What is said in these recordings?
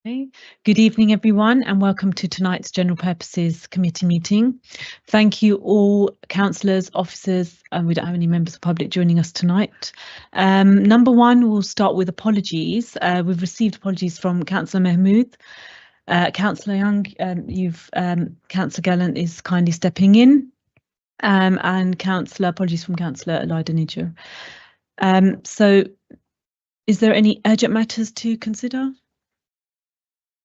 Okay. Good evening, everyone, and welcome to tonight's General Purposes Committee meeting. Thank you all, councillors, officers, and we don't have any members of the public joining us tonight. Number one, we'll start with apologies. We've received apologies from Councillor Mahmood. Councillor Young, Councillor Gallant is kindly stepping in, and apologies from Councillor Elida Nijo. So, is there any urgent matters to consider?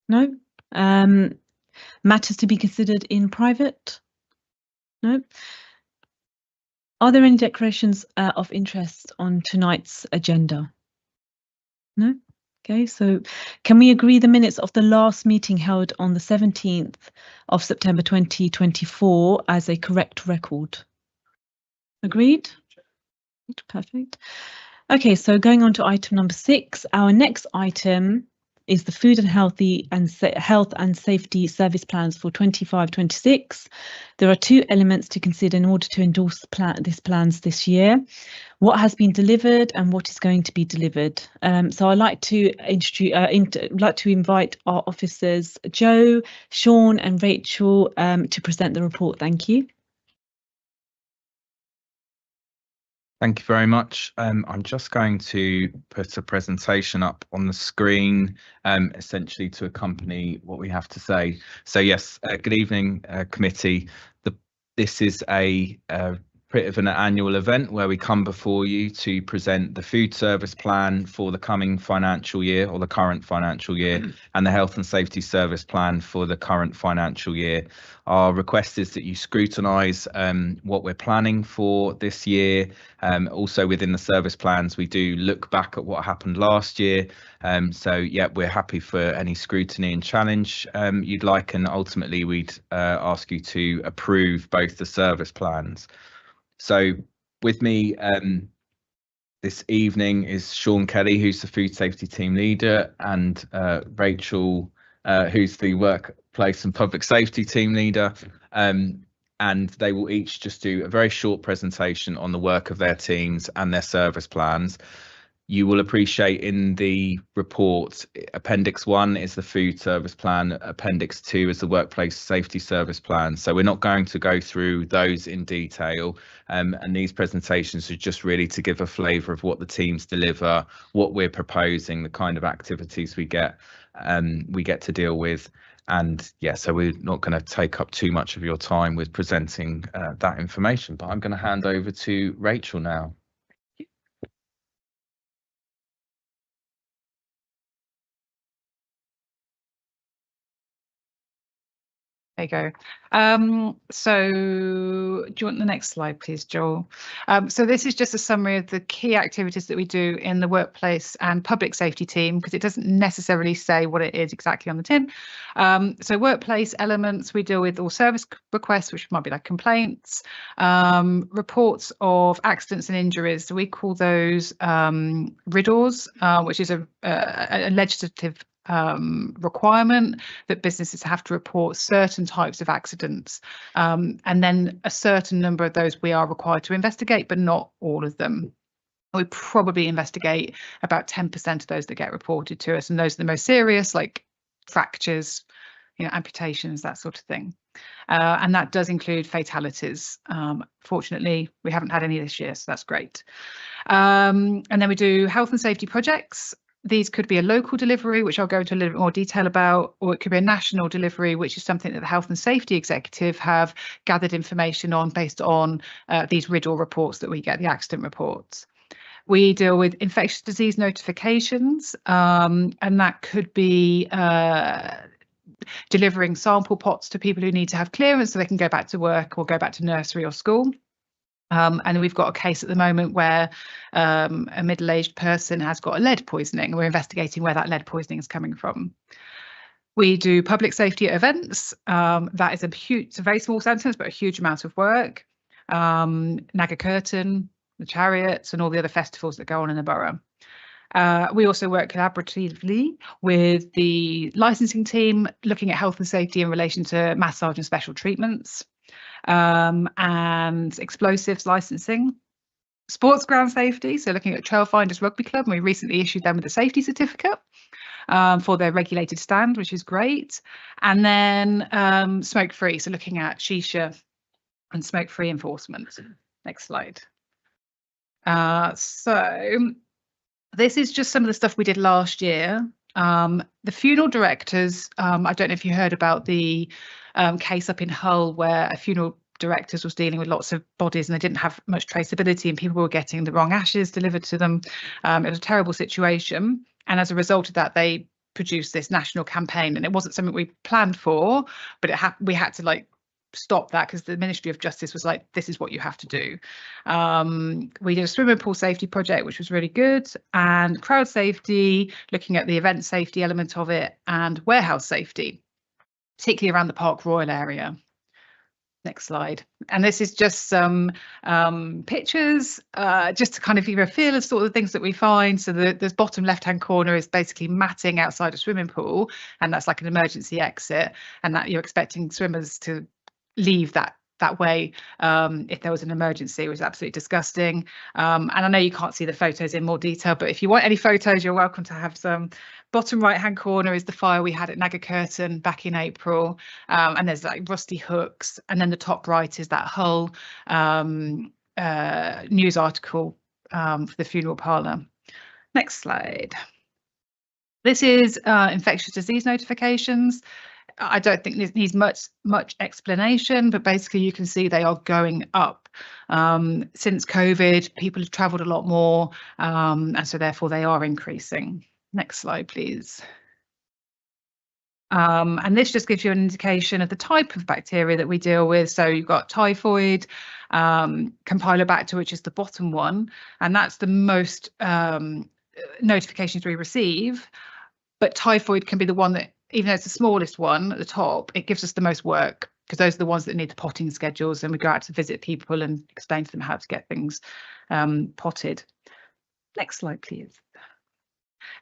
No. Matters to be considered in private? No. Are there any declarations of interest on tonight's agenda? No. Okay, so can we agree the minutes of the last meeting held on the 17th of September 2024 as a correct record? Agreed? Perfect. Okay, so going on to item number 6, our next item is the Food and Health and Safety Service Plans for 25-26. There are two elements to consider in order to endorse these plans this year: what has been delivered and what is going to be delivered. So I'd like to invite our officers Joe, Sean and Rachel to present the report. Thank you. Thank you very much. I'm just going to put a presentation up on the screen, essentially to accompany what we have to say. So yes, good evening, committee. This is a bit of an annual event where we come before you to present the food service plan for the coming financial year, or the current financial year, and the health and safety service plan for the current financial year. Our request is that you scrutinise what we're planning for this year. Also within the service plans, we do look back at what happened last year. So yeah, we're happy for any scrutiny and challenge you'd like, and ultimately we'd ask you to approve both the service plans. So with me this evening is Sean Kelly, who's the food safety team leader, and Rachel, who's the workplace and public safety team leader. And they will each just do a very short presentation on the work of their teams and their service plans. You will appreciate in the report, Appendix 1 is the food service plan, Appendix 2 is the workplace safety service plan. So we're not going to go through those in detail. And these presentations are just really to give a flavour of what the teams deliver, what we're proposing, the kind of activities we get to deal with. And yeah, so we're not going to take up too much of your time with presenting that information, but I'm going to hand over to Rachel now. There you go. So do you want the next slide, please, Joel? So this is just a summary of the key activities that we do in the workplace and public safety team, because it doesn't necessarily say what it is exactly on the tin. So workplace elements, we deal with all service requests, which might be like complaints, reports of accidents and injuries. So we call those RIDDORs, which is a legislative requirement that businesses have to report certain types of accidents, and then a certain number of those we are required to investigate, but not all of them. We probably investigate about 10% of those that get reported to us, and those are the most serious, like fractures, amputations, that sort of thing. And that does include fatalities. Fortunately, we haven't had any this year, so that's great. And then we do health and safety projects. These could be a local delivery, which I'll go into a little bit more detail about, or it could be a national delivery, which is something that the Health and Safety Executive have gathered information on based on these RIDDOR reports that we get, the accident reports. We deal with infectious disease notifications, and that could be delivering sample pots to people who need to have clearance so they can go back to work or go back to nursery or school. And we've got a case at the moment where a middle-aged person has got a lead poisoning, and we're investigating where that lead poisoning is coming from. We do public safety events. That is it's a very small sentence, but a huge amount of work. Naga Curtain, the Chariots, and all the other festivals that go on in the borough. We also work collaboratively with the licensing team, looking at health and safety in relation to massage and special treatments. And explosives licensing, sports ground safety, so looking at Trailfinders Rugby Club, and we recently issued them with a safety certificate. for their regulated stand, which is great. And then smoke-free, so looking at shisha and smoke-free enforcement. Next slide. So this is just some of the stuff we did last year. The funeral directors, I don't know if you heard about the case up in Hull where a funeral directors was dealing with lots of bodies and they didn't have much traceability and people were getting the wrong ashes delivered to them. It was a terrible situation. And as a result of that, they produced this national campaign, and it wasn't something we planned for, but we had to like stop that because the Ministry of Justice was like, this is what you have to do. We did a swimming pool safety project, which was really good, and crowd safety, looking at the event safety element of it, and warehouse safety, particularly around the Park Royal area. Next slide. And this is just some pictures, just to kind of give you a feel of sort of the things that we find. So the bottom left-hand corner is basically matting outside a swimming pool, and that's like an emergency exit, and that you're expecting swimmers to leave that way if there was an emergency. It was absolutely disgusting. And I know you can't see the photos in more detail, but if you want any photos, you're welcome to have some. Bottom right hand corner is the fire we had at Nagger back in April, and there's like rusty hooks, and then the top right is that Hull news article for the funeral parlour. Next slide. This is infectious disease notifications. I don't think this needs much explanation, but basically you can see they are going up. Since COVID, people have travelled a lot more, and so therefore they are increasing. Next slide, please. And this just gives you an indication of the type of bacteria that we deal with. So you've got typhoid, Campylobacter, which is the bottom one, and that's the most notifications we receive. But typhoid can be the one that, even though it's the smallest one at the top, it gives us the most work, because those are the ones that need the potting schedules, and we go out to visit people and explain to them how to get things potted. Next slide, please.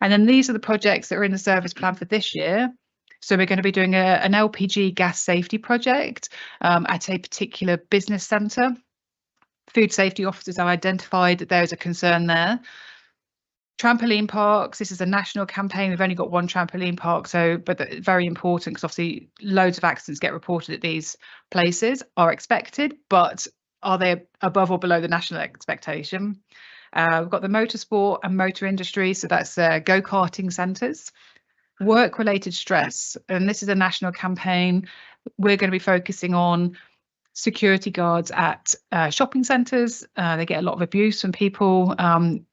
And then these are the projects that are in the service plan for this year. So we're going to be doing an LPG gas safety project at a particular business centre. Food safety officers have identified that there is a concern there. Trampoline parks, this is a national campaign. We've only got one trampoline park, but very important, because obviously loads of accidents get reported at these places, are expected, but are they above or below the national expectation? We've got the motorsport and motor industry, so that's go-karting centres. Work-related stress, and this is a national campaign. We're going to be focusing on security guards at shopping centres. They get a lot of abuse from people. And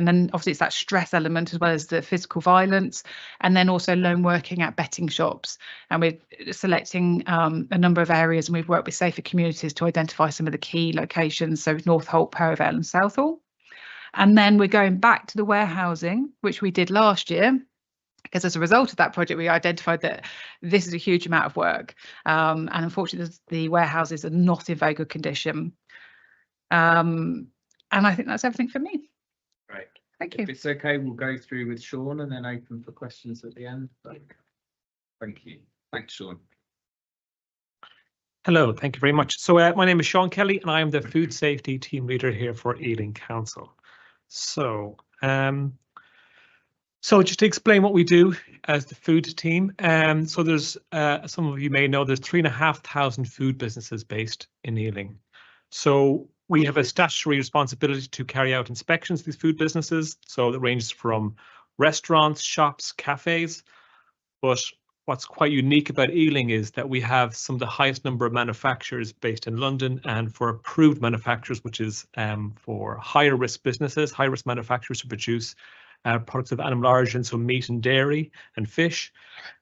then obviously it's that stress element as well as the physical violence, and then also lone working at betting shops. And we're selecting a number of areas, and we've worked with Safer Communities to identify some of the key locations, so North Holt, Perivale and Southall. And then we're going back to the warehousing, which we did last year, because as a result of that project, we identified that this is a huge amount of work. And unfortunately, the warehouses are not in very good condition. And I think that's everything for me. Great. Thank you. If it's okay, we'll go through with Sean and then open for questions at the end. Thank you. Thanks, Sean. Hello, thank you very much. So my name is Sean Kelly, and I am the food safety team leader here for Ealing Council. So just to explain what we do as the food team, so there's some of you may know there's 3,500 food businesses based in Ealing. So we have a statutory responsibility to carry out inspections of these food businesses. So it ranges from restaurants, shops, cafes. But what's quite unique about Ealing is that we have some of the highest number of manufacturers based in London, and for approved manufacturers, which is for higher risk businesses, high risk manufacturers to produce products of animal origin, so meat and dairy and fish.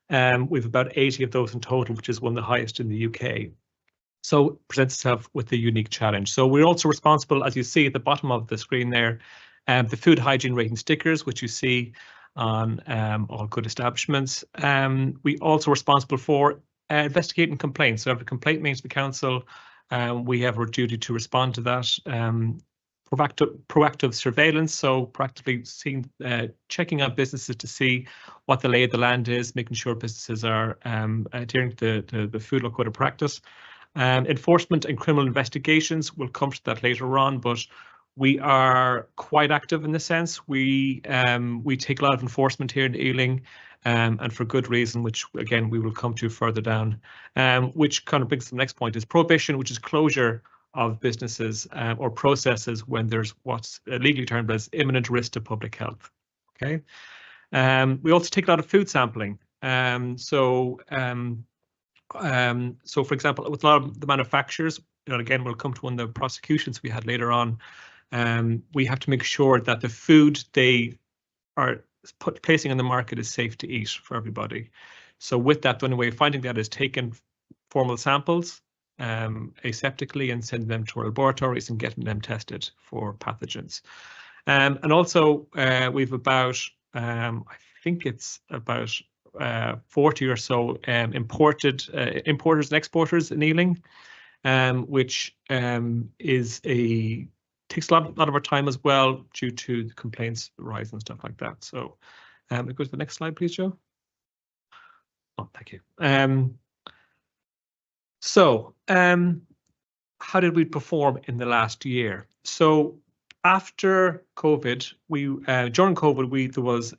We've about 80 of those in total, which is one of the highest in the UK. So it presents itself with a unique challenge. So we're also responsible, as you see at the bottom of the screen there, the food hygiene rating stickers, which you see on all good establishments. We also responsible for investigating complaints. So every complaint made to the council, we have our duty to respond to that. Proactive surveillance, so proactively checking out businesses to see what the lay of the land is, making sure businesses are adhering to the Food Law Code of Practice. Enforcement and criminal investigations, we'll come to that later on, but We are quite active in the sense. We take a lot of enforcement here in Ealing, and for good reason, which again we will come to further down. Which kind of brings to the next point is prohibition, which is closure of businesses or processes when there's what's legally termed as imminent risk to public health. Okay. We also take a lot of food sampling. So for example, with a lot of the manufacturers, and again, we'll come to one of the prosecutions we had later on. We have to make sure that the food they are placing on the market is safe to eat for everybody. So with that, the only way of finding that is taking formal samples aseptically and sending them to our laboratories and getting them tested for pathogens. And also we've about, I think it's about 40 or so importers and exporters in Ealing, which takes a lot of our time as well due to the complaints rise and stuff like that. So go to the next slide, please, Joe. Oh, thank you. So how did we perform in the last year? So after COVID, during COVID, there was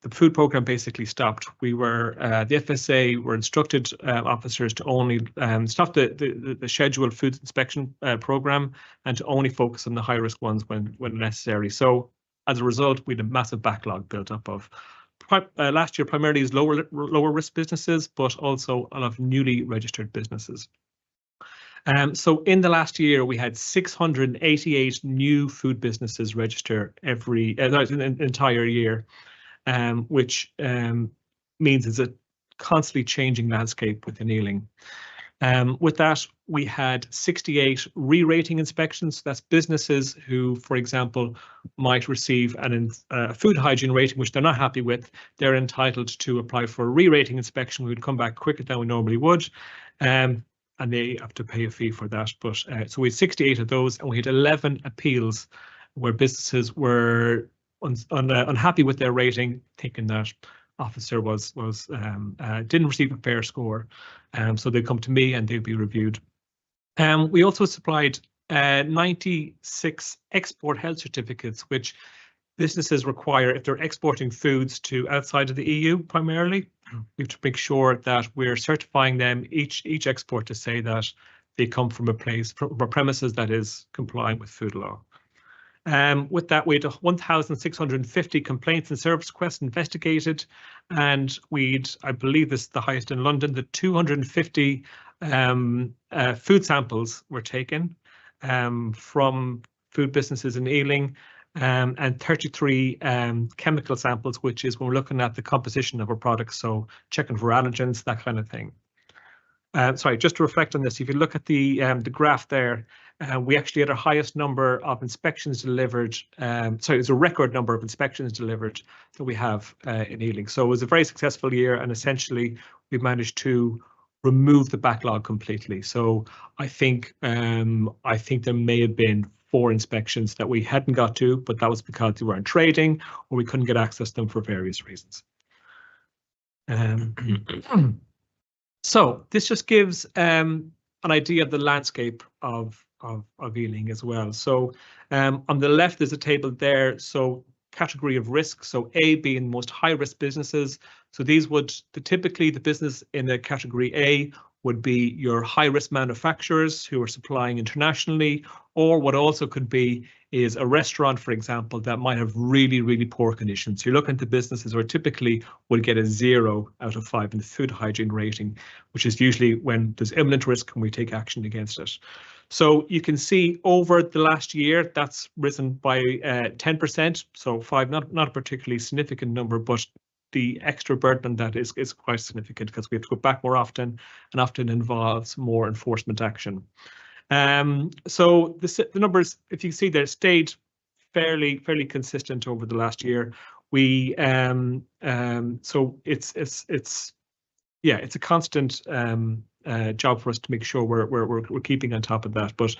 the food program basically stopped. We were the FSA were instructed officers to only stop the scheduled food inspection program and to only focus on the high risk ones when necessary. So as a result, we had a massive backlog built up of last year primarily is lower risk businesses, but also a lot of newly registered businesses. So in the last year, we had 688 new food businesses register an entire year. Which means it's a constantly changing landscape within Ealing. With that, we had 68 re-rating inspections. That's businesses who, for example, might receive a food hygiene rating, which they're not happy with. They're entitled to apply for a re-rating inspection. We would come back quicker than we normally would. And they have to pay a fee for that. But so we had 68 of those, and we had 11 appeals where businesses were unhappy with their rating, thinking that officer didn't receive a fair score, so they come to me and they'll be reviewed. We also supplied 96 export health certificates, which businesses require if they're exporting foods to outside of the EU primarily. We have to make sure that we're certifying them each export to say that they come from a premises that is compliant with food law. With that, we had 1,650 complaints and service requests investigated, and I believe this is the highest in London, the 250 food samples were taken from food businesses in Ealing, and 33 chemical samples, which is when we're looking at the composition of our products, so checking for allergens, that kind of thing. Sorry, just to reflect on this, if you look at the graph there, we actually had our highest number of inspections delivered. Sorry, it's a record number of inspections delivered that we have in Ealing. So it was a very successful year, and essentially we managed to remove the backlog completely. So I think there may have been 4 inspections that we hadn't got to, but that was because they weren't trading or we couldn't get access to them for various reasons. So this just gives an idea of the landscape of Ealing as well. So on the left there's a table there, so category of risk, so A being most high risk businesses. So these typically the business in the category A would be your high risk manufacturers who are supplying internationally, or what also could be is a restaurant, for example, that might have really, really poor conditions. So you're looking at the businesses where typically would get a 0 out of 5 in the food hygiene rating, which is usually when there's imminent risk and we take action against it. So you can see over the last year, that's risen by 10%. So 5, not a particularly significant number, but the extra burden on that is quite significant because we have to go back more often, and often involves more enforcement action. So the numbers, if you see, they stayed fairly consistent over the last year. We so it's a constant job for us to make sure we're keeping on top of that. But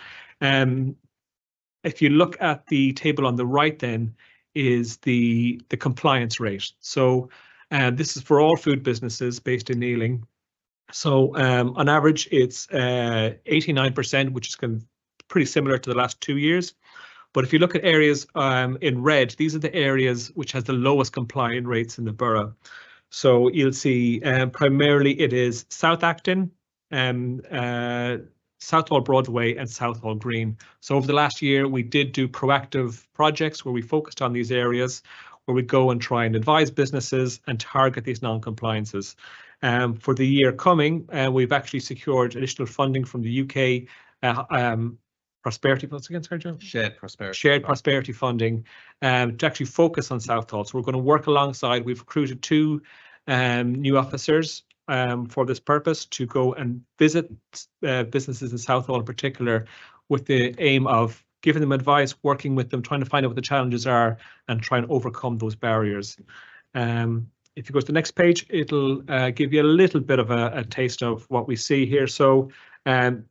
if you look at the table on the right, then is the compliance rate. So this is for all food businesses based in Ealing. So on average, it's 89%, which is pretty similar to the last 2 years. But if you look at areas in red, these are the areas which has the lowest compliant rates in the borough. So you'll see primarily it is South Acton, Southall Broadway and Southall Green. So over the last year, we did do proactive projects where we focused on these areas, where we go and try and advise businesses and target these non-compliances. For the year coming, we've actually secured additional funding from the UK Prosperity, once again, sorry, Joe? Shared prosperity. Shared prosperity funding to actually focus on Southall. So we're going to work alongside. We've recruited 2 new officers for this purpose to go and visit businesses in Southall in particular, with the aim of giving them advice, working with them, trying to find out what the challenges are and try and overcome those barriers. If you go to the next page, it'll give you a little bit of a taste of what we see here. So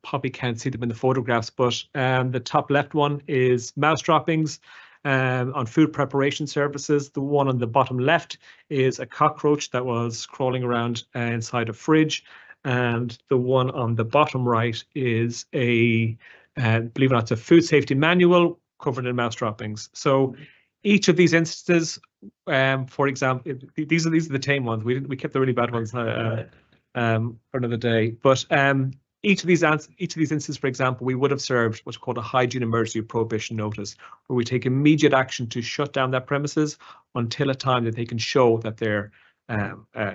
probably can't see them in the photographs, but the top left one is mouse droppings on food preparation services. The one on the bottom left is a cockroach that was crawling around inside a fridge. And the one on the bottom right is believe it or not, it's a food safety manual covered in mouse droppings. So each of these instances, for example, these are the tame ones. We kept the really bad ones for another day. But each of these instances, for example, we would have served what's called a hygiene emergency prohibition notice, where we take immediate action to shut down that premises until a time that they can show that they're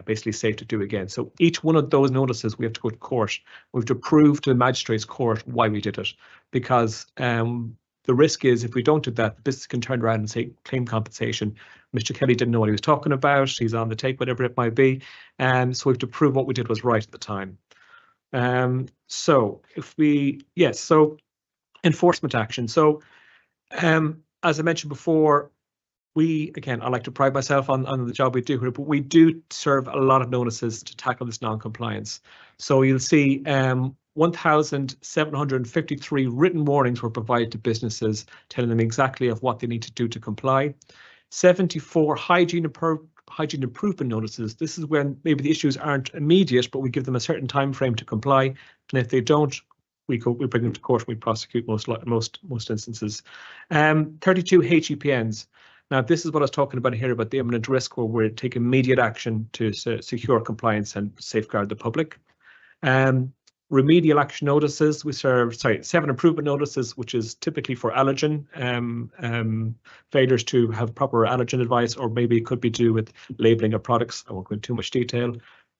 basically safe to do again. So each one of those notices, we have to go to court. We have to prove to the magistrate's court why we did it, because the risk is if we don't do that, the business can turn around and say claim compensation. Mr. Kelly didn't know what he was talking about. He's on the take, whatever it might be. So we have to prove what we did was right at the time. So enforcement action. So as I mentioned before, I like to pride myself on the job we do here, but we do serve a lot of notices to tackle this non-compliance. So you'll see 1,753 written warnings were provided to businesses, telling them exactly of what they need to do to comply. 74 hygiene improvement notices. This is when maybe the issues aren't immediate, but we give them a certain time frame to comply. And if they don't, we bring them to court and we prosecute most instances. 32 HEPNs. Now, this is what I was talking about here about the imminent risk, where we take immediate action to secure compliance and safeguard the public. Remedial action notices, we serve 7 improvement notices, which is typically for allergen failures to have proper allergen advice, or maybe it could be to do with labeling of products. I won't go into too much detail.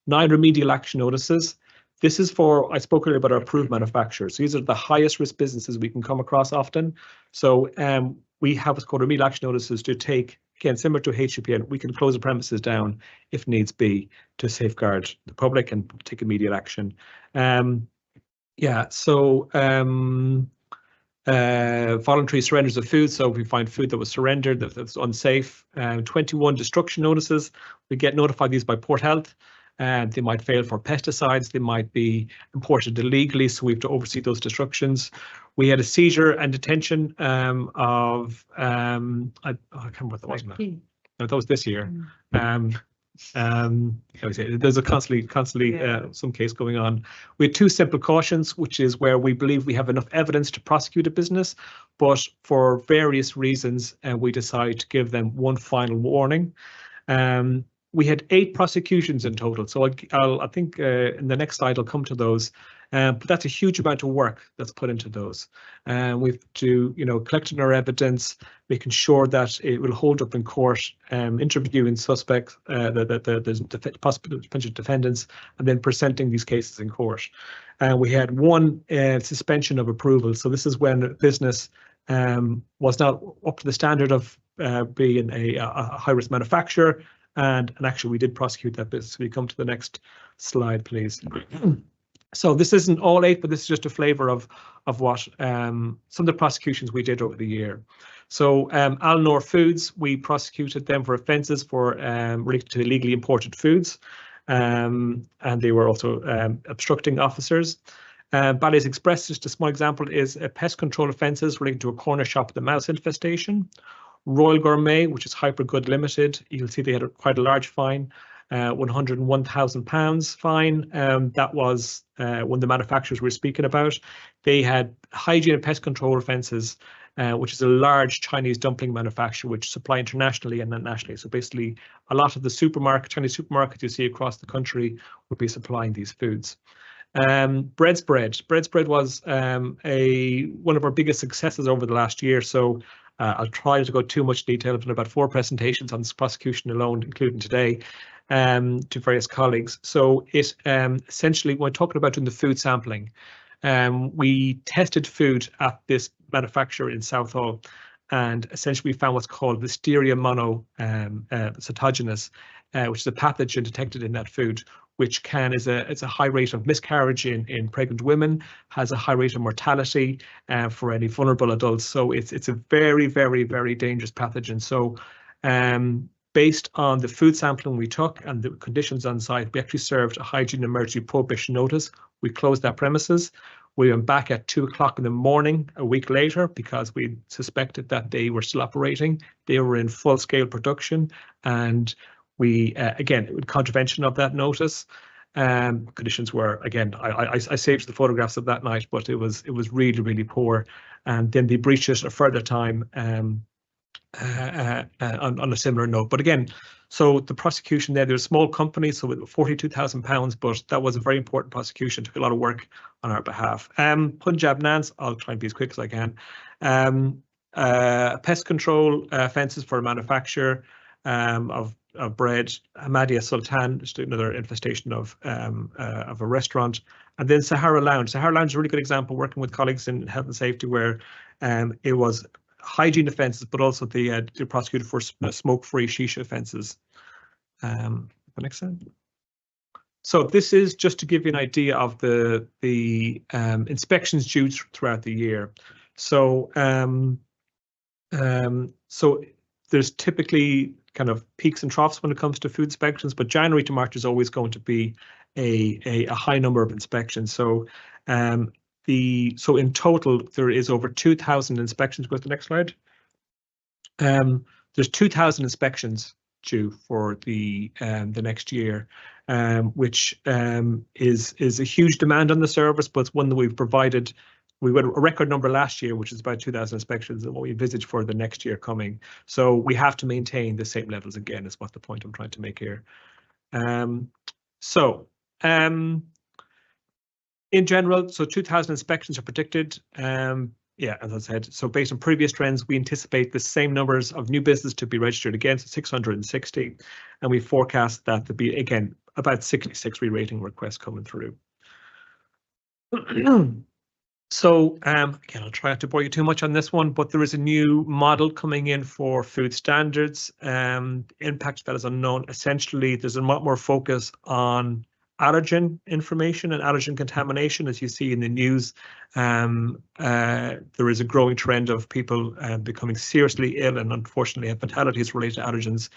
9 remedial action notices. This is for, I spoke earlier about our approved manufacturers. These are the highest risk businesses we can come across often. So we have what's called remedial action notices to take, again, similar to HEPN, we can close the premises down if needs be to safeguard the public and take immediate action. Voluntary surrenders of food. So if we find food that was surrendered that's unsafe. 21 destruction notices. We get notified these by Port Health. They might fail for pesticides. They might be imported illegally, so we have to oversee those destructions. We had a seizure and detention of I can't remember what that was now. No, that was this year. There's a constantly some case going on. We had 2 simple cautions, which is where we believe we have enough evidence to prosecute a business, but for various reasons, we decide to give them 1 final warning. We had 8 prosecutions in total, so I think in the next slide I'll come to those. But that's a huge amount of work that's put into those. We've to collecting our evidence, making sure that it will hold up in court, interviewing suspects, the possible potential defendants, and then presenting these cases in court. We had 1 suspension of approval. So this is when a business was not up to the standard of being a high-risk manufacturer. And actually, we did prosecute that business. We come to the next slide, please. So this isn't all 8, but this is just a flavour of what some of the prosecutions we did over the year. So Alnor Foods, we prosecuted them for offences for related to illegally imported foods, and they were also obstructing officers. Bally's Express, just a small example, is a pest control offences relating to a corner shop with a mouse infestation. Royal Gourmet, which is Hypergood Limited, you'll see they had quite a large fine. £101,000 fine. That was one of the manufacturers we're speaking about. They had hygiene and pest control offences, which is a large Chinese dumpling manufacturer which supply internationally and nationally. So basically, a lot of the Chinese supermarkets you see across the country would be supplying these foods. Bread's Bread. Bread's Bread was one of our biggest successes over the last year. So I'll try not to go too much detail. I've done about 4 presentations on this prosecution alone, including today, to various colleagues. So it essentially, when talking about doing the food sampling, we tested food at this manufacturer in Southall, and essentially we found what's called Listeria monocytogenes, which is a pathogen detected in that food, which it's a high rate of miscarriage in pregnant women, has a high rate of mortality for any vulnerable adults. So it's a very, very, very dangerous pathogen. So based on the food sampling we took and the conditions on site, we actually served a hygiene emergency prohibition notice. We closed that premises. We went back at 2 o'clock in the morning a week later because we suspected that they were still operating. They were in full-scale production, and we again, in contravention of that notice. Conditions were, again, I saved the photographs of that night, but it was really, really poor. And then they breached it a further time on a similar note. But again, so the prosecution there, they're a small company, so with £42,000, but that was a very important prosecution, took a lot of work on our behalf. Punjab Nans, I'll try and be as quick as I can. Pest control offences for a manufacturer of bread. Ahmadiyya Sultan, just another infestation of a restaurant. And then Sahara Lounge. Sahara Lounge is a really good example, working with colleagues in health and safety, where it was hygiene offences, but also they prosecuted for smoke-free shisha offences. The next slide. So this is just to give you an idea of the inspections due throughout the year. So so there's typically kind of peaks and troughs when it comes to food inspections, but January to March is always going to be a high number of inspections. So so in total there is over 2,000 inspections. Go to the next slide. There's 2,000 inspections due for the next year, which is a huge demand on the service, but it's one that we've provided. We had a record number last year, which is about 2,000 inspections, and what we envisage for the next year coming. So we have to maintain the same levels again, is what the point I'm trying to make here. In general, so 2,000 inspections are predicted. Yeah, as I said, so based on previous trends, we anticipate the same numbers of new business to be registered again, so 660, and we forecast that to be, again, about 66 re-rating requests coming through. So again, I'll try not to bore you too much on this one, but there is a new model coming in for food standards. Impact that is unknown. Essentially, there's a lot more focus on allergen information and allergen contamination. As you see in the news, there is a growing trend of people becoming seriously ill and unfortunately have fatalities related to allergens.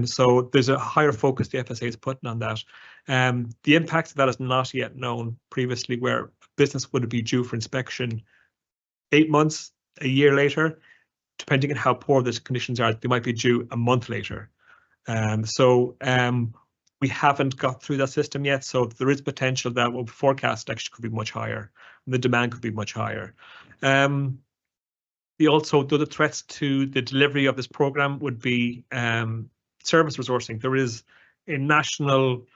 So there's a higher focus the FSA is putting on that. The impact of that is not yet known previously, where business would be due for inspection 8 months, a year later, depending on how poor the conditions are. They might be due a month later. We haven't got through that system yet, so there is potential that what we forecast actually could be much higher, and the demand could be much higher. The other threats to the delivery of this program would be service resourcing. There is a national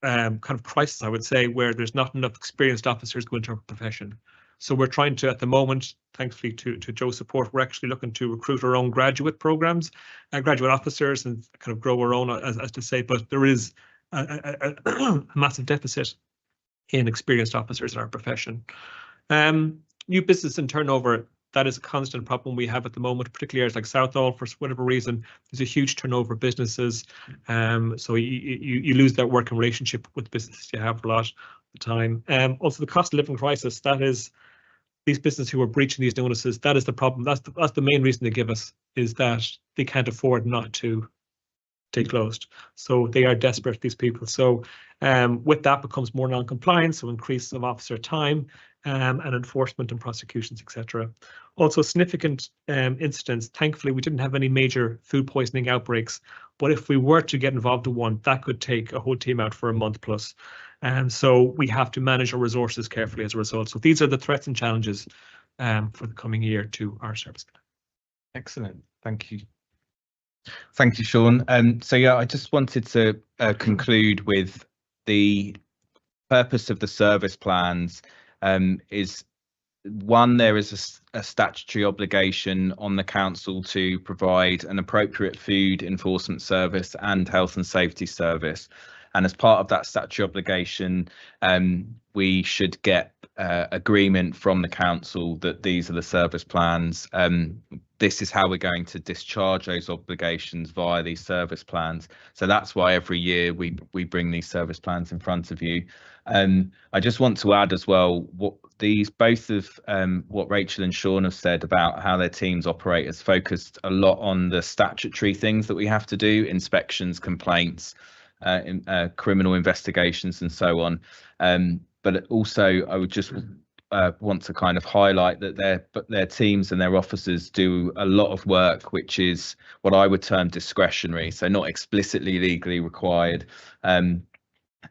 kind of crisis, I would say, where there's not enough experienced officers going into our profession. So we're trying to, at the moment, thankfully to Joe's support, we're actually looking to recruit our own graduate programs, graduate officers, and kind of grow our own, as to say. But there is a massive deficit in experienced officers in our profession. New business and turnover, that is a constant problem we have at the moment, particularly areas like Southall. For whatever reason, there's a huge turnover of businesses. So you lose that working relationship with businesses you have a lot of the time. Also, the cost of living crisis, that is, these businesses who are breaching these notices, that is the problem. That's the main reason they give us, is that they can't afford not to stay closed. So they are desperate, these people. So with that becomes more non-compliance, so increase of officer time and enforcement and prosecutions, etc. Also significant incidents. Thankfully, we didn't have any major food poisoning outbreaks, but if we were to get involved in one, that could take a whole team out for a month plus. And so we have to manage our resources carefully as a result. So these are the threats and challenges for the coming year to our service plan. Excellent. Thank you. Thank you, Sean. So yeah, I just wanted to conclude with the purpose of the service plans is one, there is a statutory obligation on the council to provide an appropriate food enforcement service and health and safety service. And as part of that statutory obligation, we should get agreement from the council that these are the service plans. This is how we're going to discharge those obligations via these service plans. So that's why every year we bring these service plans in front of you. I just want to add as well what both of what Rachel and Sean have said about how their teams operate has focused a lot on the statutory things that we have to do, inspections, complaints, criminal investigations and so on. But also I would just want to kind of highlight that their teams and their officers do a lot of work which is what I would term discretionary, so not explicitly legally required.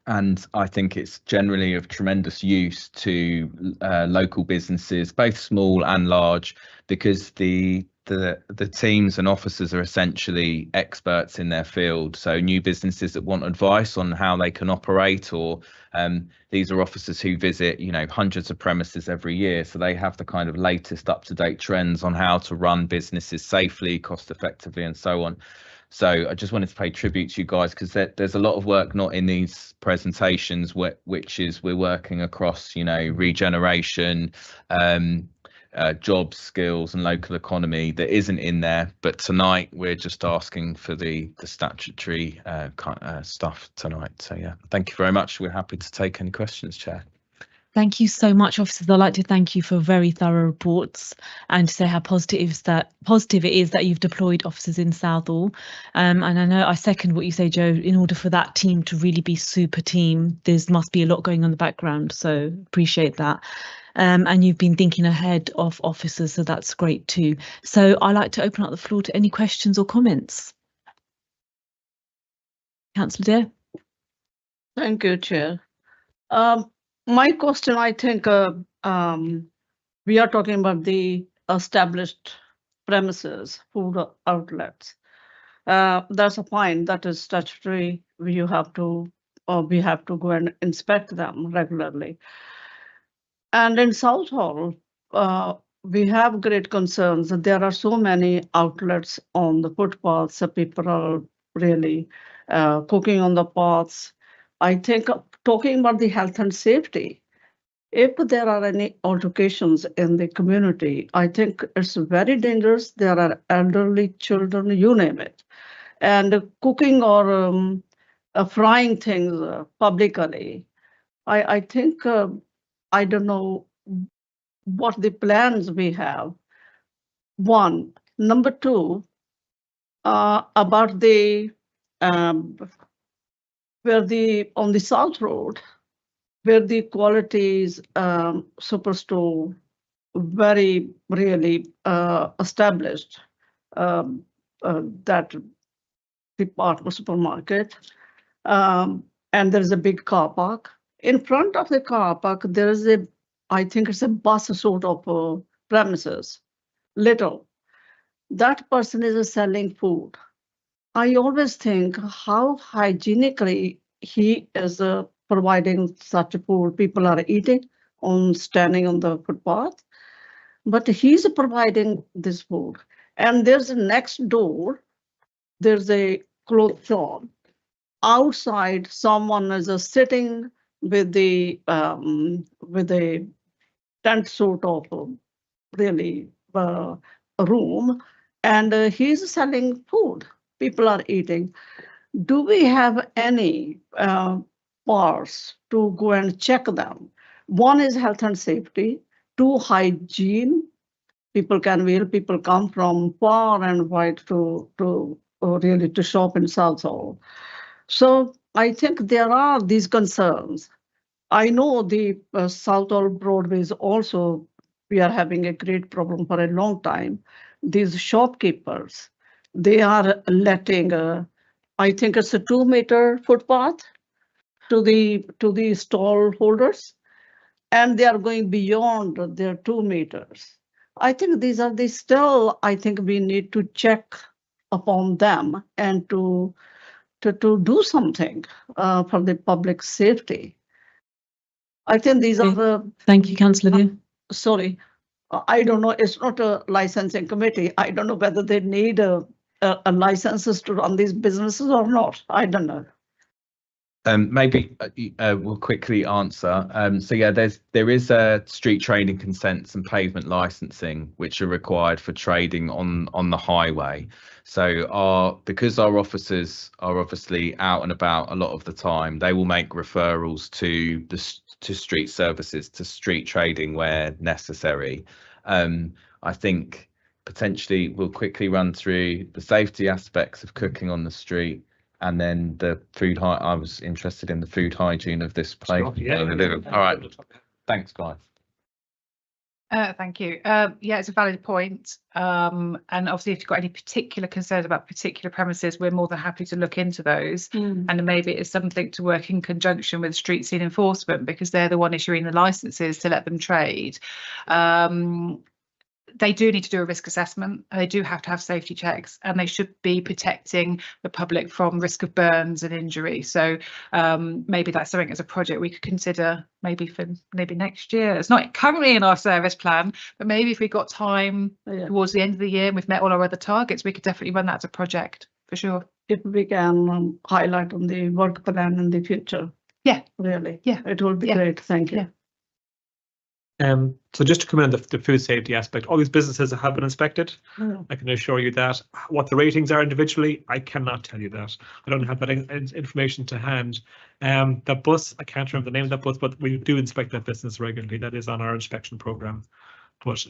And I think it's generally of tremendous use to local businesses, both small and large, because the teams and officers are essentially experts in their field. So new businesses that want advice on how they can operate, or these are officers who visit, hundreds of premises every year. So they have the kind of latest up-to-date trends on how to run businesses safely, cost effectively, and so on. So I just wanted to pay tribute to you guys, because there's a lot of work not in these presentations, which is we're working across, regeneration, jobs, skills and local economy that isn't in there. But tonight we're just asking for the statutory stuff tonight. So yeah, thank you very much. We're happy to take any questions, Chair. Thank you so much, officers. I'd like to thank you for very thorough reports and to say how positive it is that you've deployed officers in Southall. And I know I second what you say, Joe. In order for that team to really be super team, there must be a lot going on in the background. So appreciate that. And you've been thinking ahead of officers, so that's great too. So I'd like to open up the floor to any questions or comments. Councillor Dare. Thank you, Chair. My question, I think we are talking about the established premises, food outlets. That's a fine, that is statutory. We have to go and inspect them regularly. And in Southall, we have great concerns that there are so many outlets on the footpaths, so people are really cooking on the paths. I think talking about the health and safety, if there are any altercations in the community, I think it's very dangerous. There are elderly children, you name it. And cooking or frying things publicly, I think, I don't know what the plans we have. One. Number two, about the on the South Road, where the quality is superstore very really established, that department supermarket, and there is a big car park. In front of the car park, there is I think it's a bus sort of premises, little. That person is selling food. I always think how hygienically he is providing such food. People are eating standing on the footpath, but he's providing this food. And there's a next door, there's a clothes shop. Outside, someone is sitting with a tent sort of really room, and he's selling food. People are eating. Do we have any powers to go and check them? One is health and safety. Two, hygiene. People come from far and wide to really to shop in Southall. So I think there are these concerns. I know the Southall Broadways also, we are having a great problem for a long time. These shopkeepers, they are letting, I think it's a 2-meter footpath to the stall holders, and they are going beyond their 2 meters. I think these are the still, I think we need to check upon them and to do something for the public safety. I think these are the, Thank you, Councillor Veer. sorry, I don't know, it's not a licensing committee. I don't know whether they need a licenses to run these businesses or not. I don't know. Maybe we'll quickly answer. So yeah, there is street trading consents and pavement licensing which are required for trading on the highway. So because our officers are obviously out and about a lot of the time, they will make referrals to street services, to street trading where necessary. I think potentially we'll quickly run through the safety aspects of cooking on the street. And then the food I was interested in the food hygiene of this place. Yeah. All right. Thanks, Clive. Thank you. Yeah, it's a valid point. And obviously, if you've got any particular concerns about particular premises, we're more than happy to look into those. And maybe it's something to work in conjunction with street scene enforcement, because they're the one issuing the licenses to let them trade. They do need to do a risk assessment. They do have to have safety checks, and they should be protecting the public from risk of burns and injury. So maybe that's something as a project we could consider maybe for next year. It's not currently in our service plan, but maybe if we got time towards the end of the year and we've met all our other targets, we could definitely run that as a project for sure. If we can highlight on the work plan in the future. Yeah. Really. Yeah. It will be great. Thank you. Yeah. So just to come in the food safety aspect, all these businesses have been inspected. I can assure you that. What the ratings are individually, I cannot tell you that. I don't have that information to hand. The bus, I can't remember the name of that bus, but we do inspect that business regularly. That is on our inspection program. But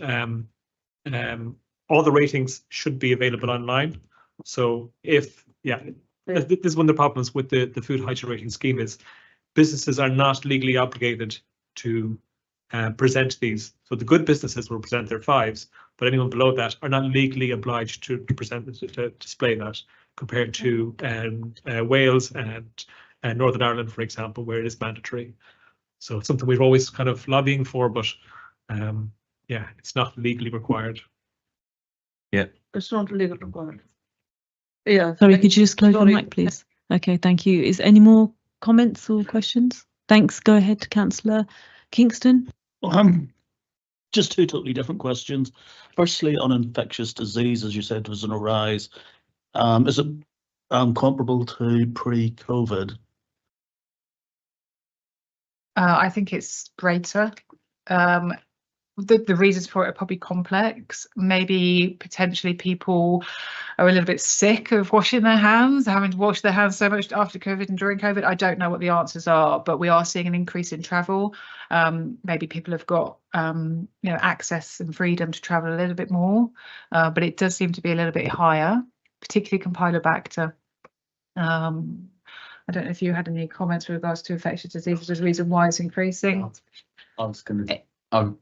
all the ratings should be available online. So if, this is one of the problems with the food hygiene rating scheme is businesses are not legally obligated to present these. So the good businesses will present their 5s, but anyone below that are not legally obliged to present to display that, compared to Wales and Northern Ireland, for example, where it is mandatory. So it's something we're always kind of lobbying for, but it's not legally required. Yeah, it's not legally required. Yeah. Sorry, could you just close your mic, please? Okay, thank you. Is any more comments or questions? Thanks. Go ahead, Councillor Kingston. Just 2 totally different questions. Firstly, on infectious disease, as you said, was on a rise. Is it comparable to pre-COVID? I think it's greater. The reasons for it are probably complex. Maybe potentially people are a little bit sick of washing their hands, having to wash their hands so much after COVID and during COVID. I don't know what the answers are, but we are seeing an increase in travel. Maybe people have got access and freedom to travel a little bit more, but it does seem to be a little bit higher, particularly Campylobacter. I don't know if you had any comments with regards to infectious diseases as a reason why it's increasing. I was going to.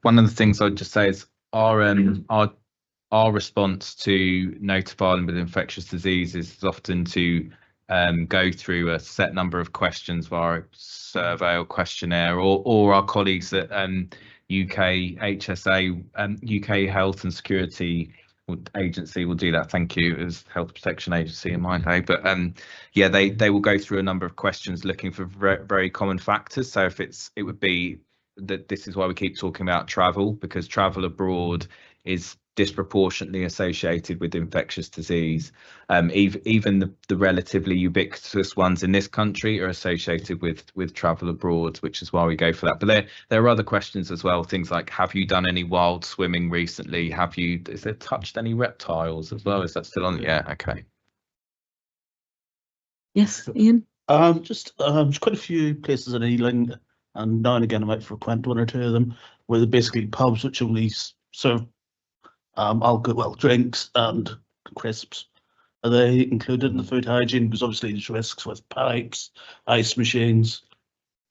One of the things I'd just say is our response to notifying with infectious diseases is often to go through a set number of questions via survey or questionnaire, or our colleagues at UK HSA, UK Health and Security Agency will do that. Thank you, as Health Protection Agency in my day. But they will go through a number of questions looking for very common factors. So if it would be that this is why we keep talking about travel, because travel abroad is disproportionately associated with infectious disease. Even the relatively ubiquitous ones in this country are associated with travel abroad, which is why we go for that. But there are other questions as well, things like, have you done any wild swimming recently? Is there touched any reptiles as well? Is that still on? Yeah, okay. Yes, Ian? Just quite a few places in Ealing, and now and again I might frequent 1 or 2 of them, where they're basically pubs which only serve alcohol, drinks and crisps. Are they included in the food hygiene? Because obviously there's risks with pipes, ice machines.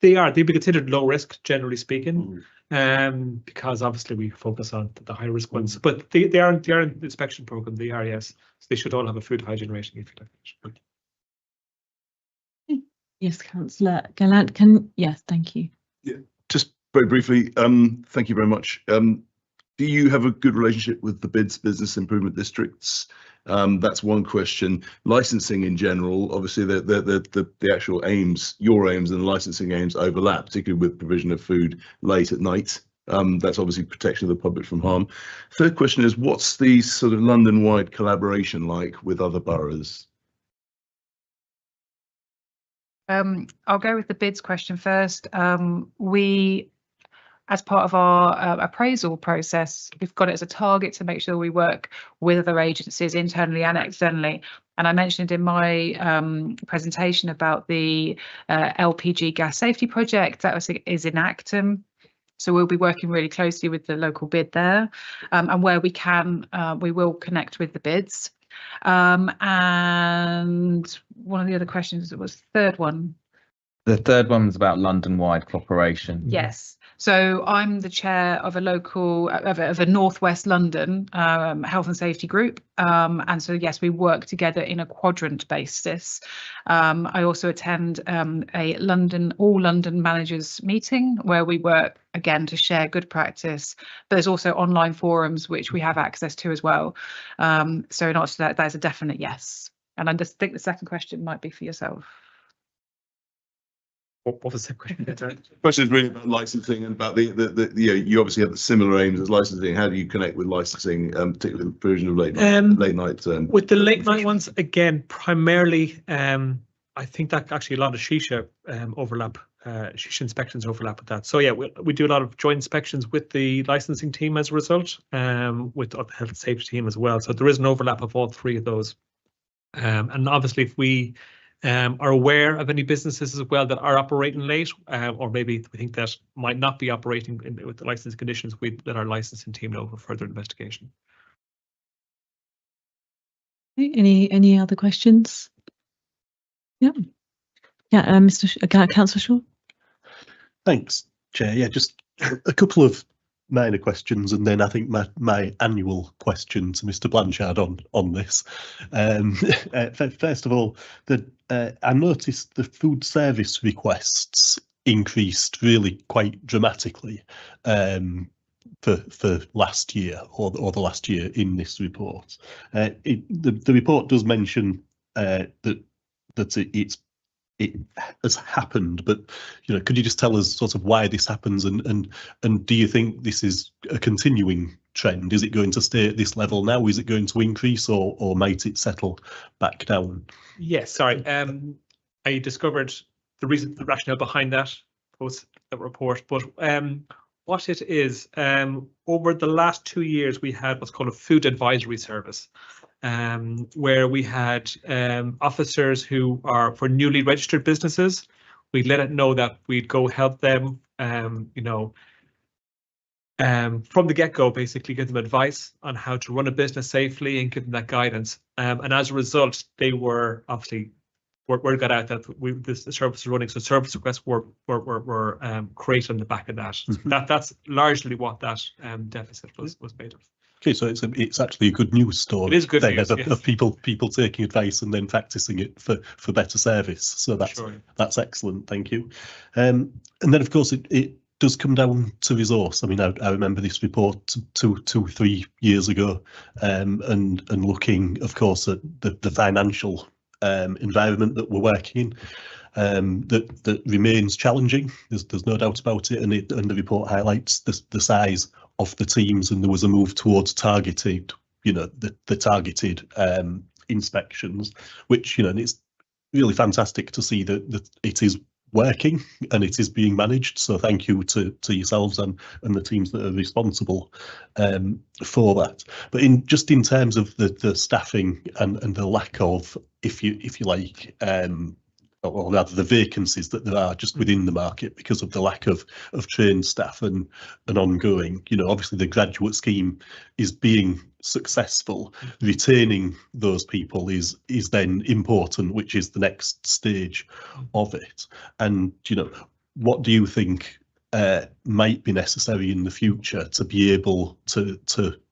They'd be considered low risk, generally speaking, because obviously we focus on the high risk ones. But they are in the inspection program. They are, yes. So they should all have a food hygiene rating if you like. Yes, Councillor Gallant. Yes, thank you. Just very briefly, thank you very much. Do you have a good relationship with the BIDS business improvement districts? That's one question. Licensing in general, obviously the actual aims, your aims and the licensing aims overlap, particularly with provision of food late at night. That's obviously protection of the public from harm. Third question is, what's the sort of London-wide collaboration like with other boroughs? I'll go with the BIDS question first. We, as part of our appraisal process, we've got it as a target to make sure we work with other agencies internally and externally. And I mentioned in my presentation about the LPG gas safety project that is in Acton. So we'll be working really closely with the local BID there, and where we can, we will connect with the BIDs. And one of the other questions was the third one. The third one was about London-wide cooperation. Yes. So I'm the chair of a local of a Northwest London health and safety group, and so yes, we work together in a quadrant basis. I also attend a all London managers meeting where we work again to share good practice. But there's also online forums which we have access to as well. So in answer to that, that is a definite yes. And I just think the second question might be for yourself. What was the question? The question is really about licensing and about the you obviously have the similar aims as licensing. How do you connect with licensing, particularly the provision of late night? With the late night ones, again, primarily, I think that actually a lot of shisha overlap, shisha inspections overlap with that. So yeah, we do a lot of joint inspections with the licensing team as a result, with the health and safety team as well. So there is an overlap of all three of those. And obviously if we are aware of any businesses as well that are operating late, or maybe we think that might not be operating with the licensing conditions, we let our licensing team know for further investigation. Any other questions? Yeah, Councillor Shaw. Thanks, Chair. Yeah, just a couple of minor questions, and then I think my annual question to Mr. Blanchard on this. First of all, I noticed the food service requests increased really quite dramatically for last year or the last year in this report. The report does mention that it has happened, but could you just tell us sort of why this happens, and do you think this is a continuing trend? Is it going to stay at this level now? Is it going to increase, or might it settle back down? Yes, sorry. I discovered the rationale behind that report, but what it is, over the last 2 years we had what's called a food advisory service. Where we had officers who are for newly registered businesses. We let it know that we'd go help them, from the get-go, basically give them advice on how to run a business safely and give them that guidance. And as a result, they were obviously word got out that the service was running, so service requests were created on the back of that. So that's largely what that deficit was made of. Okay, so it's actually a good news story. It is good news, of yes. people taking advice and then practicing it for better service. So that's excellent. Thank you. And then of course it does come down to resource. I mean, I remember this report 2-3 years ago, and looking, of course, at the financial environment that we're working in. That remains challenging. There's no doubt about it, and the report highlights the size of the teams, and there was a move towards targeted, the targeted inspections, which and it's really fantastic to see that it is working and it is being managed. So thank you to yourselves and the teams that are responsible for that. But in terms of the staffing and the lack of, if you like, or rather the vacancies that there are just within the market because of the lack of trained staff and ongoing. You know, obviously the graduate scheme is being successful. Retaining those people is then important, which is the next stage of it. And, you know, what do you think might be necessary in the future to be able to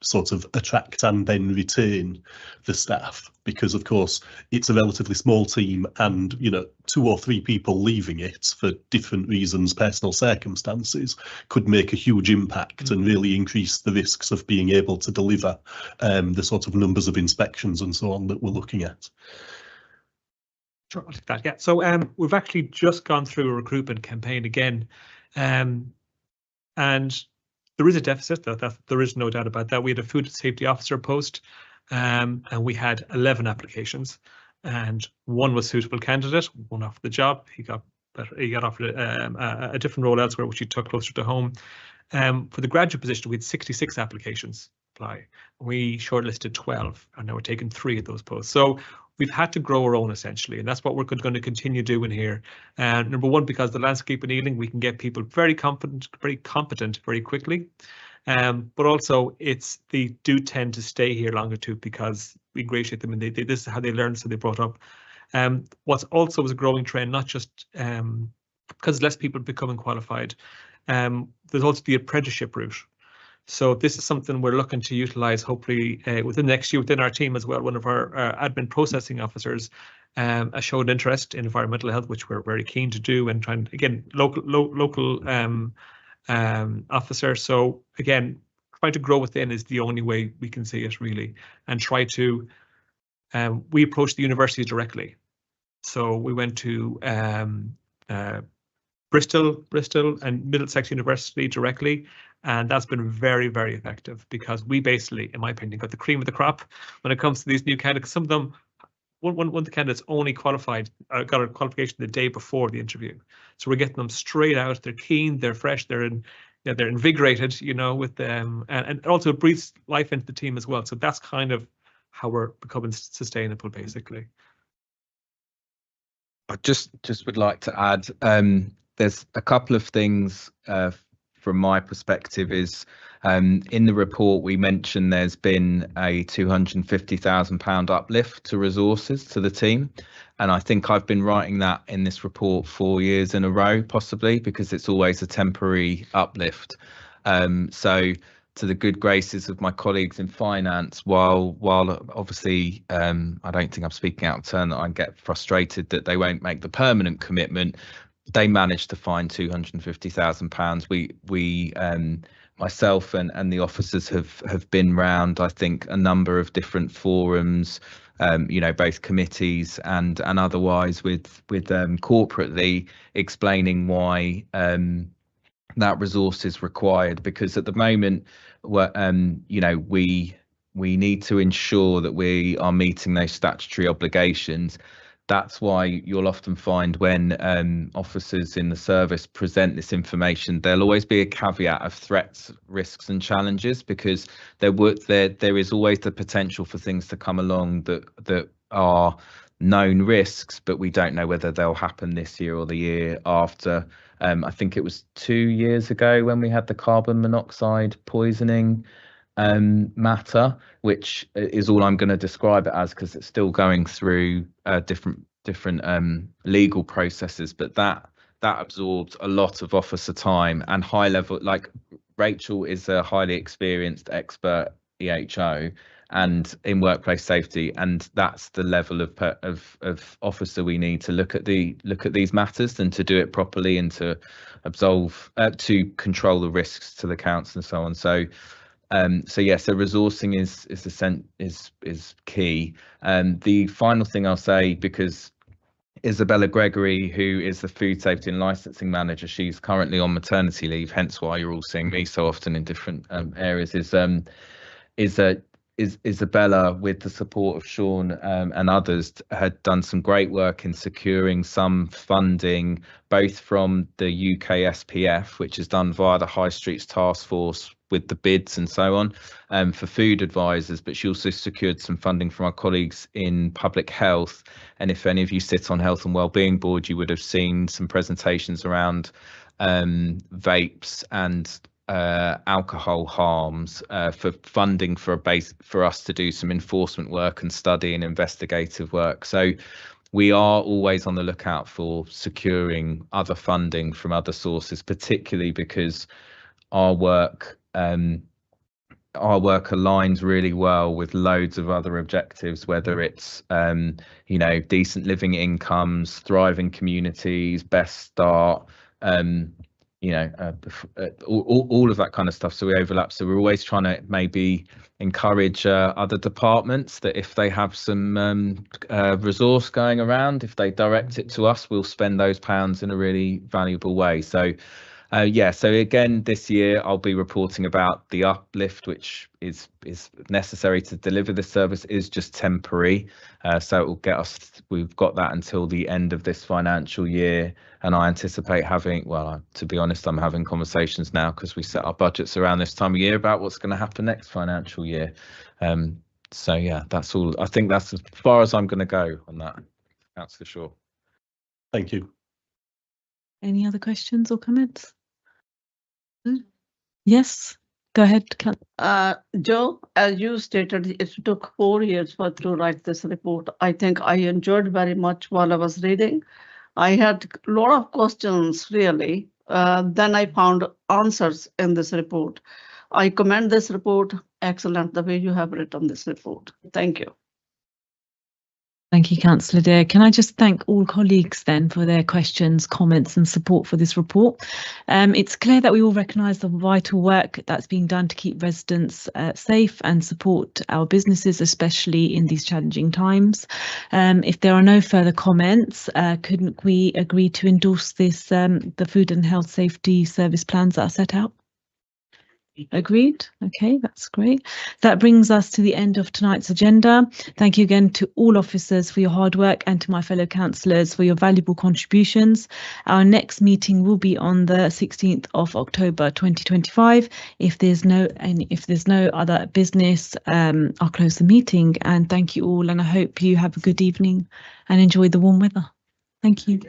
sort of attract and then retain the staff? Because of course it's a relatively small team, and you know, 2 or 3 people leaving it for different reasons, personal circumstances, could make a huge impact and really increase the risks of being able to deliver the sort of numbers of inspections and so on that we're looking at. Sure, I'll take that. Yeah, so we've actually just gone through a recruitment campaign again. And there is a deficit, that there is no doubt about that. We had a food safety officer post, and we had 11 applications, and 1 was suitable candidate, 1 offered the job. He got offered a different role elsewhere, which he took closer to home. For the graduate position, we had 66 applications apply. We shortlisted 12, and now we're taking 3 of those posts. So we've had to grow our own essentially, and that's what we're going to continue doing here. Number one, because the landscape in Ealing, we can get people very competent very quickly. But also they do tend to stay here longer too, because we ingratiate them and this is how they learn, so they brought up. What's also is a growing trend, not just because less people becoming qualified, there's also the apprenticeship route. So this is something we're looking to utilise hopefully within the next year within our team as well. One of our admin processing officers has showed interest in environmental health, which we're very keen to do, and trying, again, local officer. So again, trying to grow within is the only way we can see it really, and try to, we approach the universities directly. So we went to Bristol and Middlesex University directly, and that's been very, very effective, because we basically, in my opinion, got the cream of the crop when it comes to these new candidates. Some of them, one of the candidates only qualified, got a qualification the day before the interview. So we're getting them straight out. They're keen, they're fresh, they're invigorated, you know, with them, and also it breathes life into the team as well. So that's kind of how we're becoming sustainable, basically. I just would like to add, there's a couple of things from my perspective. Is in the report we mentioned there's been a £250,000 uplift to resources to the team, and I think I've been writing that in this report 4 years in a row, possibly, because it's always a temporary uplift. So to the good graces of my colleagues in finance, while obviously I don't think I'm speaking out of turn that I get frustrated that they won't make the permanent commitment, they managed to find £250,000. We myself and the officers have been round, I think, a number of different forums, you know, both committees and otherwise with corporately explaining why that resource is required, because at the moment, you know, we need to ensure that we are meeting those statutory obligations. That's why you'll often find when officers in the service present this information, there'll always be a caveat of threats, risks and challenges, because there is always the potential for things to come along that are known risks, but we don't know whether they'll happen this year or the year after. I think it was 2 years ago when we had the carbon monoxide poisoning matter, which is all I'm going to describe it as, because it's still going through different legal processes, but that absorbed a lot of officer time and high level. Like, Rachel is a highly experienced expert EHO and in workplace safety, and that's the level of officer we need to look at these matters and to do it properly and to to control the risks to the council and so on. So yes, so resourcing is key. The final thing I'll say, because Isabella Gregory, who is the food safety and licensing manager, she's currently on maternity leave, hence why you're all seeing me so often in different areas, is Isabella, with the support of Sean and others, had done some great work in securing some funding, both from the UK SPF, which is done via the High Streets Task Force with the bids and so on, for food advisors, but she also secured some funding from our colleagues in public health. And if any of you sit on Health and Wellbeing Board, you would have seen some presentations around vapes and alcohol harms, for funding for us to do some enforcement work and study and investigative work. So we are always on the lookout for securing other funding from other sources, particularly because our work aligns really well with loads of other objectives, whether it's decent living incomes, thriving communities, best start, all of that kind of stuff. So we overlap. So we're always trying to maybe encourage other departments that if they have some resource going around, if they direct it to us, we'll spend those pounds in a really valuable way. So so again, this year I'll be reporting about the uplift, which is necessary to deliver this service, is just temporary. So it will get us, we've got that until the end of this financial year. And I anticipate having, well, to be honest, I'm having conversations now because we set our budgets around this time of year about what's going to happen next financial year. So yeah, that's all. I think that's as far as I'm going to go on that. That's for sure. Thank you. Any other questions or comments? Yes, go ahead. Joe, as you stated, it took 4 years to write this report. I think I enjoyed very much while I was reading. I had a lot of questions, really. Then I found answers in this report. I commend this report. Excellent, the way you have written this report. Thank you. Thank you, Councillor Dare. Can I just thank all colleagues then for their questions, comments and support for this report. It's clear that we all recognise the vital work that's being done to keep residents safe and support our businesses, especially in these challenging times. If there are no further comments, couldn't we agree to endorse this, the food and health safety service plans that are set out? Agreed. Okay, that's great. That brings us to the end of tonight's agenda. Thank you again to all officers for your hard work and to my fellow councillors for your valuable contributions. Our next meeting will be on the 16th of October 2025. If there's no other business, I'll close the meeting, and thank you all, and I hope you have a good evening and enjoy the warm weather. Thank you.